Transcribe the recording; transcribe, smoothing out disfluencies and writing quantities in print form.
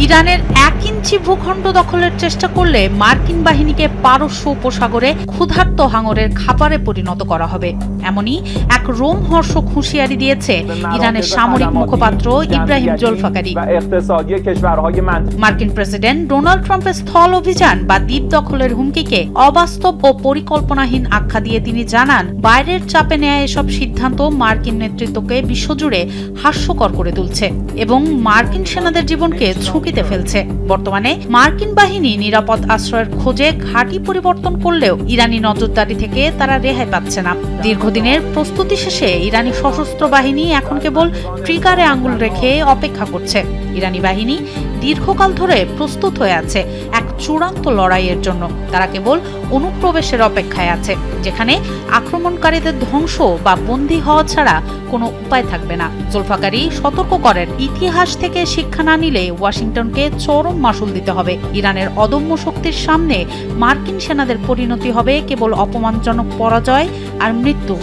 ইরানের 1 ইঞ্চি ভূখণ্ড দখলের চেষ্টা করলে মার্কিন বাহিনীকে পারস্য উপসাগরে ক্ষুধার্ত হাঙরের খাবারে পরিণত করা হবে, এমনই এক রোমহর্ষক হুঁশিয়ারি দিয়েছে ইরানের সামরিক মুখপাত্র ইব্রাহিম জোলফাকারি। মার্কিন প্রেসিডেন্ট ডোনাল্ড ট্রাম্পের স্থল অভিযান বা দ্বীপ দখলের হুমকিকে অবাস্তব ও পরিকল্পনাহীন আখ্যা দিয়ে তিনি জানান, বাইরের চাপে নেয়া এসব সিদ্ধান্ত মার্কিন নেতৃত্বকে বিশ্বজুড়ে হাস্যকর করে তুলছে এবং মার্কিন সেনাদের জীবনকে ঝুঁকিতে ফেলছে। বর্তমানে মার্কিন বাহিনী নিরাপদ আশ্রয়ের খোঁজে ঘাঁটি পরিবর্তন করলেও ইরানি নজরদারি থেকে তারা রেহাই পাচ্ছে না। দীর্ঘদিনের প্রস্তুতি শেষে ইরানি সশস্ত্র বাহিনী এখন কেবল ট্রিগারে আঙুল রেখে অপেক্ষা করছে। ইরানি বাহিনী দীর্ঘকাল ধরে প্রস্তুত হয়ে আছে এক চূড়ান্ত লড়াইয়ের জন্য। তারা কেবল অনুপ্রবেশের অপেক্ষায় আছে, যেখানে আক্রমণকারীদের ধ্বংস বা বন্দী হওয়া ছাড়া কোনো উপায় থাকবে না। জোলফাকারি সতর্ক করেন, ইতিহাস থেকে শিক্ষা না নিলে ওয়াশিংটনকে চরম মাসুল দিতে হবে। ইরানের অদম্য শক্তির সামনে মার্কিন সেনাদের পরিণতি হবে কেবল অপমানজনক পরাজয় আর মৃত্যু।